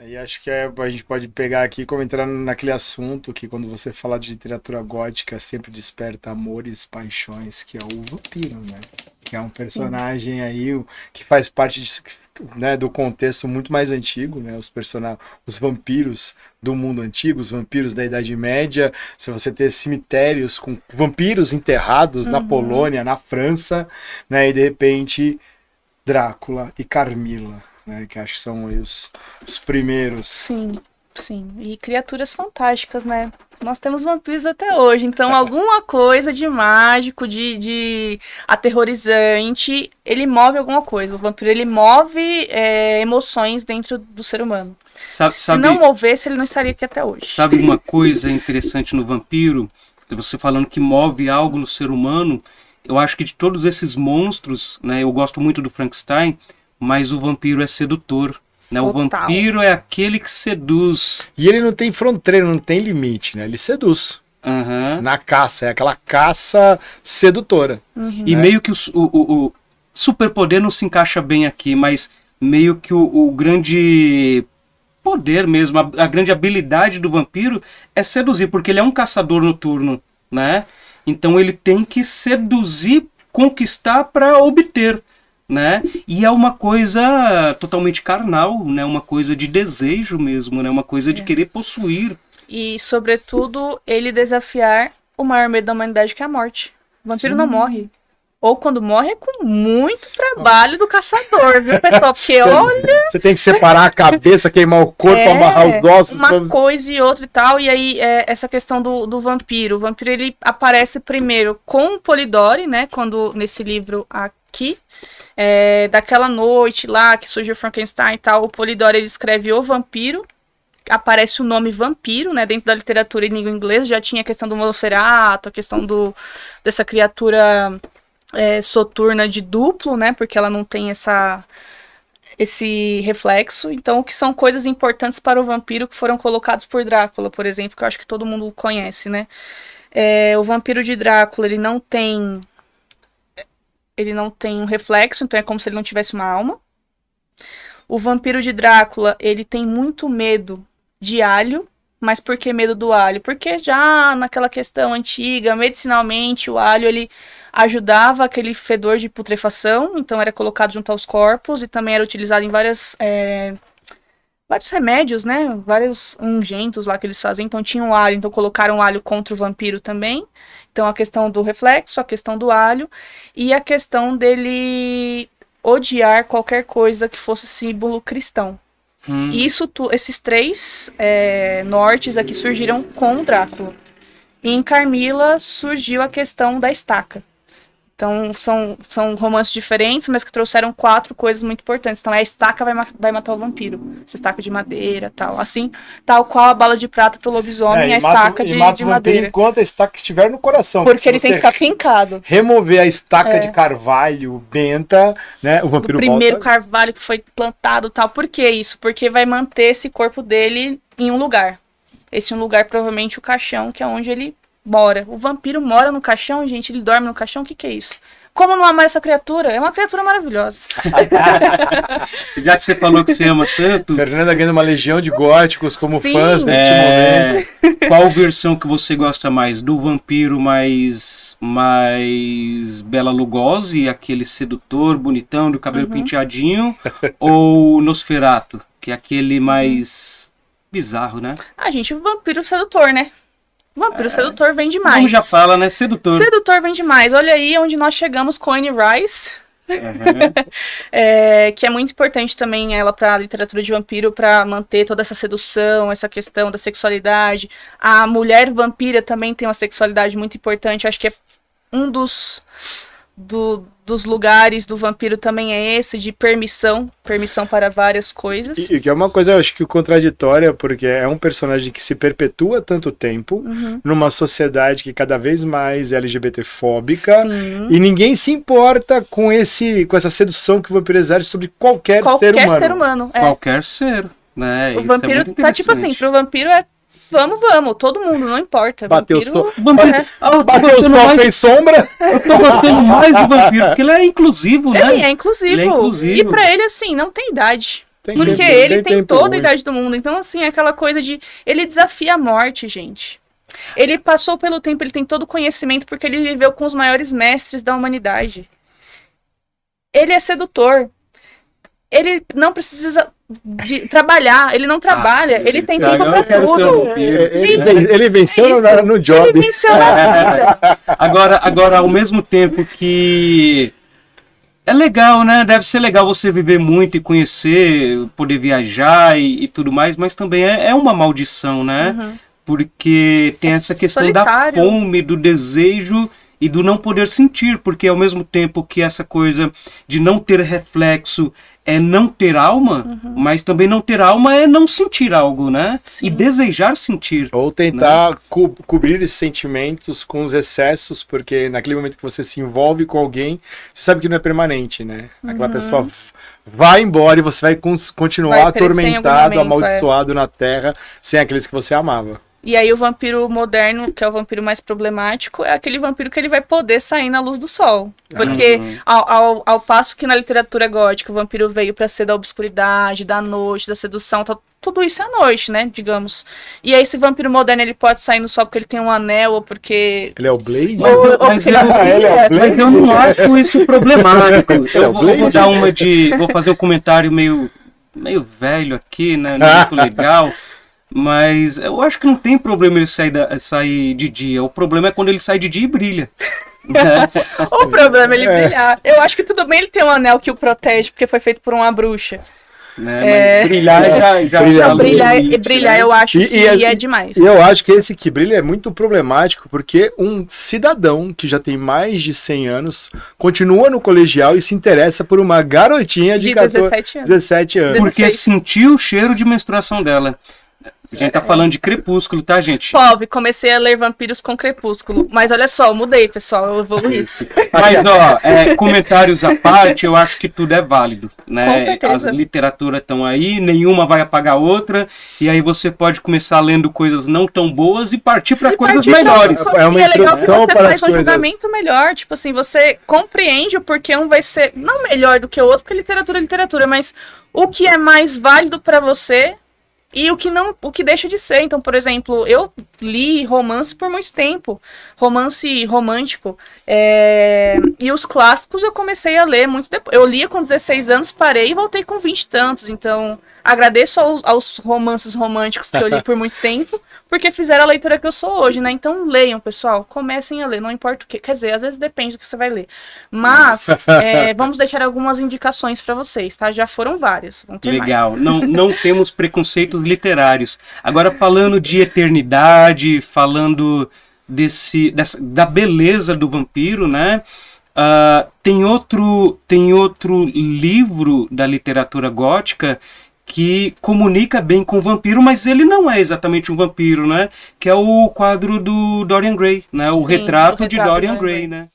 E acho que a gente pode pegar aqui como entrar naquele assunto que quando você fala de literatura gótica sempre desperta amores, paixões, que é o vampiro, né? Que é um personagem aí que faz parte né, do contexto muito mais antigo, né? Os vampiros do mundo antigo, os vampiros da Idade Média. Se você ter cemitérios com vampiros enterrados na Polônia, na França, né? E de repente Drácula e Carmila. Né, que acho que são os primeiros. Sim, sim. E criaturas fantásticas, né? Nós temos vampiros até hoje, então alguma coisa de mágico, de aterrorizante, ele move alguma coisa. O vampiro, ele move emoções dentro do ser humano. Se não movesse, ele não estaria aqui até hoje. Sabe uma coisa interessante no vampiro? Você falando que move algo no ser humano, eu acho que de todos esses monstros, né, eu gosto muito do Frankenstein, mas o vampiro é sedutor, né? Total. O vampiro é aquele que seduz. E ele não tem fronteira, não tem limite, né? Ele seduz. Na caça, é aquela caça sedutora. E meio que o superpoder não se encaixa bem aqui, mas meio que o grande poder mesmo, a grande habilidade do vampiro é seduzir, porque ele é um caçador noturno, né? Então ele tem que seduzir, conquistar para obter. Né? E é uma coisa totalmente carnal, né? Uma coisa de desejo mesmo, né? Uma coisa de querer possuir. E, sobretudo, ele desafiar o maior medo da humanidade, que é a morte. O vampiro não morre. Ou quando morre é com muito trabalho do caçador, viu, pessoal? Porque olha... Você tem que separar a cabeça, queimar o corpo, amarrar os ossos. Uma coisa e outra e tal. E aí, essa questão do vampiro. O vampiro, ele aparece primeiro com o Polidori, né? Quando, nesse livro aqui... daquela noite lá que surgiu Frankenstein e tal, o Polidori ele escreve O Vampiro, aparece o nome vampiro, né, dentro da literatura em língua inglesa, já tinha a questão do Nosferatu, a questão dessa criatura soturna de duplo, né, porque ela não tem esse reflexo, então que são coisas importantes para o vampiro que foram colocados por Drácula, por exemplo, que eu acho que todo mundo conhece, né. O vampiro de Drácula, ele não tem um reflexo, então é como se ele não tivesse uma alma. O vampiro de Drácula, ele tem muito medo de alho. Mas por que medo do alho? Porque já naquela questão antiga, medicinalmente, o alho ele ajudava aquele fedor de putrefação, então era colocado junto aos corpos e também era utilizado em vários remédios, né? Vários ungüentos lá que eles fazem. Então tinha um alho, então colocaram alho contra o vampiro também. Então a questão do reflexo, a questão do alho e a questão dele odiar qualquer coisa que fosse símbolo cristão. E esses três nortes aqui surgiram com o Drácula. E em Carmila surgiu a questão da estaca. Então, são romances diferentes, mas que trouxeram 4 coisas muito importantes. Então, a estaca vai matar o vampiro. Essa estaca de madeira, tal. Assim, tal qual a bala de prata pro lobisomem, a estaca de madeira. Enquanto a estaca estiver no coração. Porque ele tem que ficar fincado. Remover a estaca de carvalho benta, né? O vampiro volta. O primeiro volta. carvalho que foi plantado, tal. Por que isso? Porque vai manter esse corpo dele em um lugar. Esse um lugar, provavelmente, o caixão, que é onde ele mora. O vampiro mora no caixão, gente, ele dorme no caixão, o que é isso? Como não amar essa criatura? É uma criatura maravilhosa. Já que você falou que você ama tanto... Fernanda ganhando uma legião de góticos como fãs neste momento. Qual versão que você gosta mais? Do vampiro mais Bela Lugosi, aquele sedutor, bonitão, do cabelo penteadinho, ou Nosferatu, que é aquele mais bizarro, né? Gente, o vampiro sedutor, né? O vampiro sedutor vem demais. Como já fala, né? Sedutor. Sedutor vem demais. Olha aí onde nós chegamos com Anne Rice. Que é muito importante também ela para a literatura de vampiro, para manter toda essa sedução, essa questão da sexualidade. A mulher vampira também tem uma sexualidade muito importante. Acho que é um dos lugares do vampiro também é esse, de permissão para várias coisas. E que é uma coisa, eu acho que contraditória, porque é um personagem que se perpetua tanto tempo, numa sociedade que cada vez mais é LGBT-fóbica, e ninguém se importa com essa sedução que o vampiro exerce sobre qualquer ser humano. Qualquer ser, né? O vampiro tá tipo assim, pro vampiro Vamos, todo mundo, não importa. Bateu o sol, tem sombra. Eu tô gostando mais do vampiro, porque ele é inclusivo, né? Ele é inclusivo. E pra ele, assim, não tem idade. Porque ele tem toda a idade do mundo. Então, assim, aquela coisa de... Ele desafia a morte, gente. Ele passou pelo tempo, ele tem todo o conhecimento porque ele viveu com os maiores mestres da humanidade. Ele é sedutor. Ele não precisa de trabalhar, ele não trabalha, ele tem tempo pra tudo. Ele venceu no job. Ele venceu na vida. Agora, ao mesmo tempo que é legal, né? Deve ser legal você viver muito e conhecer, poder viajar e tudo mais, mas também é uma maldição, né? Uhum. Porque tem essa questão solitário. da fome, do desejo e do não poder sentir, porque ao mesmo tempo que essa coisa de não ter reflexo é não ter alma, mas também não ter alma é não sentir algo, né? Sim. E desejar sentir. Ou tentar cobrir esses sentimentos com os excessos, porque naquele momento que você se envolve com alguém, você sabe que não é permanente, né? Aquela pessoa vai embora e você vai continuar Vai perecer em algum atormentado, momento, amaldiçoado na Terra, sem aqueles que você amava. E aí o vampiro moderno, que é o vampiro mais problemático, é aquele vampiro que ele vai poder sair na luz do sol. Porque ao passo que na literatura gótica o vampiro veio pra ser da obscuridade, da noite, da sedução, tudo isso é à noite, né, digamos. E aí esse vampiro moderno ele pode sair no sol porque ele tem um anel ou porque... Ele é o Blade? Mas eu não acho isso problemático. Eu vou dar uma de... Vou fazer um comentário meio velho aqui, né, não é muito legal. Mas eu acho que não tem problema ele sair de dia. O problema é quando ele sai de dia e brilha. O problema é ele brilhar. Eu acho que tudo bem ele ter um anel que o protege, porque foi feito por uma bruxa. Né? Mas brilhar Brilhar eu acho que é demais. E eu acho que esse que brilha é muito problemático, porque um cidadão que já tem mais de 100 anos continua no colegial e se interessa por uma garotinha de 17 anos. Porque sentiu o cheiro de menstruação dela. A gente tá falando de Crepúsculo, tá, gente? Pobre, comecei a ler Vampiros com Crepúsculo. Mas olha só, eu mudei, pessoal, eu evoluí. Mas, ó, comentários à parte, eu acho que tudo é válido, né? Com certeza. As literaturas estão aí, nenhuma vai apagar a outra, e aí você pode começar lendo coisas não tão boas e partir para coisas melhores. É uma introdução para as coisas. Um julgamento melhor, tipo assim, você compreende o porquê um vai ser, não melhor do que o outro, porque literatura é literatura, mas o que é mais válido para você... E o que deixa de ser. Então, por exemplo, eu li romance por muito tempo. Romance romântico. E os clássicos eu comecei a ler muito depois. Eu lia com 16 anos, parei e voltei com 20 e tantos. Então, agradeço aos romances românticos que eu li por muito tempo, porque fizeram a leitura que eu sou hoje, né? Então, leiam, pessoal. Comecem a ler, não importa o que. Quer dizer, às vezes depende do que você vai ler. Mas, vamos deixar algumas indicações para vocês, tá? Já foram várias. Vão ter legal. Mais. Não temos preconceitos literários. Agora, falando de eternidade, falando da beleza do vampiro, né? Tem outro livro da literatura gótica que comunica bem com o vampiro, mas ele não é exatamente um vampiro, né? Que é o quadro do Dorian Gray, né? O retrato de Dorian Gray, né?